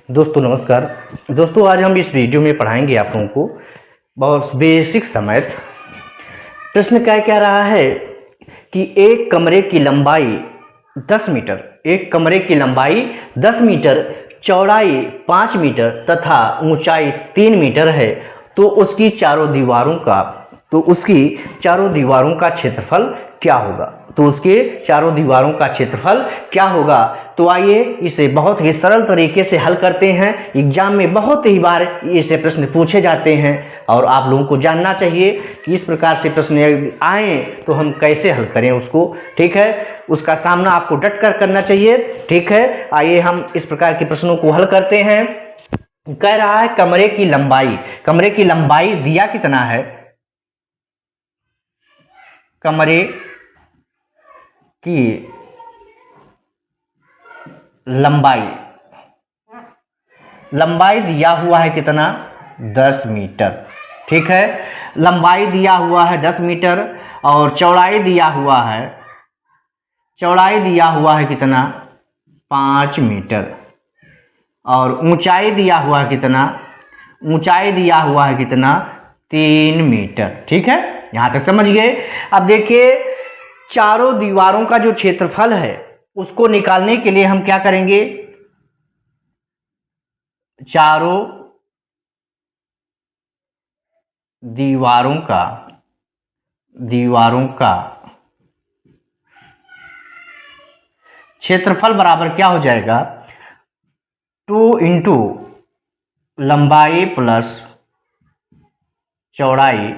दोस्तों नमस्कार। दोस्तों आज हम इस वीडियो में पढ़ाएंगे आप लोगों को बहुत बेसिक सा मैथ। प्रश्न क्या कह रहा है कि एक कमरे की लंबाई 10 मीटर, एक कमरे की लंबाई 10 मीटर, चौड़ाई 5 मीटर तथा ऊंचाई 3 मीटर है, तो उसकी चारों दीवारों का क्षेत्रफल क्या होगा। क्या होगा। तो आइए इसे बहुत ही सरल तरीके से हल करते हैं। एग्जाम में बहुत ही बार ऐसे प्रश्न पूछे जाते हैं और आप लोगों को जानना चाहिए कि इस प्रकार से प्रश्न आए तो हम कैसे हल करें उसको। ठीक है, उसका सामना आपको डट कर करना चाहिए। ठीक है, आइए हम इस प्रकार के प्रश्नों को हल करते हैं। कह रहा है कमरे की लंबाई दिया कितना है। कमरे की लंबाई दिया हुआ है कितना, 10 मीटर। ठीक है, लंबाई दिया हुआ है 10 मीटर और चौड़ाई दिया हुआ है कितना, 5 मीटर और ऊंचाई दिया हुआ है कितना, 3 मीटर। ठीक है, यहां तक समझ गए। अब देखिए चारों दीवारों का जो क्षेत्रफल है उसको निकालने के लिए हम क्या करेंगे, चारों दीवारों का क्षेत्रफल बराबर क्या हो जाएगा, 2 इंटू लंबाई प्लस चौड़ाई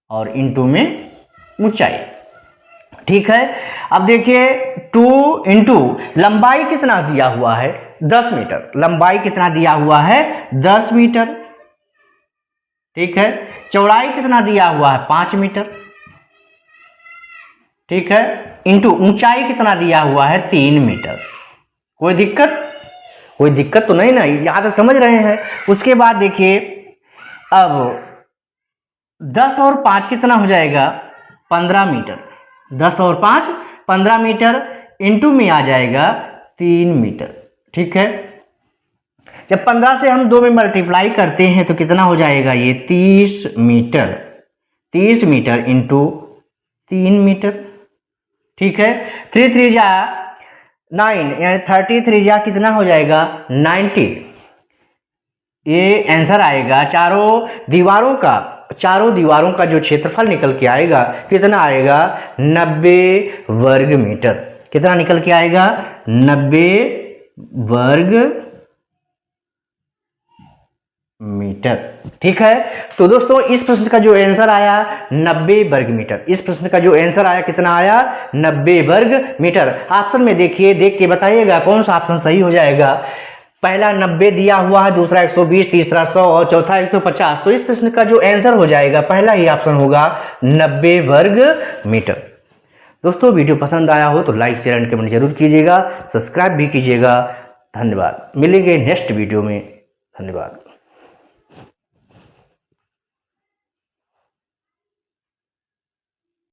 और इंटू में ऊंचाई। ठीक है, अब देखिए 2 इंटू लंबाई कितना दिया हुआ है, 10 मीटर। लंबाई कितना दिया हुआ है, 10 मीटर। ठीक है, चौड़ाई कितना दिया हुआ है, 5 मीटर। ठीक है, इंटू ऊंचाई कितना दिया हुआ है, 3 मीटर। कोई दिक्कत तो नहीं ना, यहां तक समझ रहे हैं। उसके बाद देखिए अब 10 और 5 कितना हो जाएगा, 15 मीटर। 10 और 5 15 मीटर, इंटू में आ जाएगा 3 मीटर। ठीक है, जब 15 से हम 2 में मल्टीप्लाई करते हैं तो कितना हो जाएगा, ये 30 मीटर। 30 metre into 3 metre. ठीक है, 3 3 जा 9 यानी 33 जा कितना हो जाएगा, 90। ये आंसर आएगा। चारों दीवारों का जो क्षेत्रफल निकल के आएगा कितना आएगा, 90 वर्ग मीटर। कितना निकल के आएगा, 90 वर्ग मीटर। ठीक है, तो दोस्तों इस प्रश्न का जो आंसर आया 90 वर्ग मीटर। इस प्रश्न का जो आंसर आया कितना आया, 90 वर्ग मीटर। ऑप्शन में देखिए, देख के बताइएगा कौन सा ऑप्शन सही हो जाएगा। पहला 90 दिया हुआ है, दूसरा 120, तीसरा 100 और चौथा 150। तो इस प्रश्न का जो आंसर हो जाएगा पहला ही ऑप्शन होगा 90 वर्ग मीटर। दोस्तों वीडियो पसंद आया हो तो लाइक शेयर एंड कमेंट जरूर कीजिएगा, सब्सक्राइब भी कीजिएगा। धन्यवाद, मिलेंगे नेक्स्ट वीडियो में। धन्यवाद।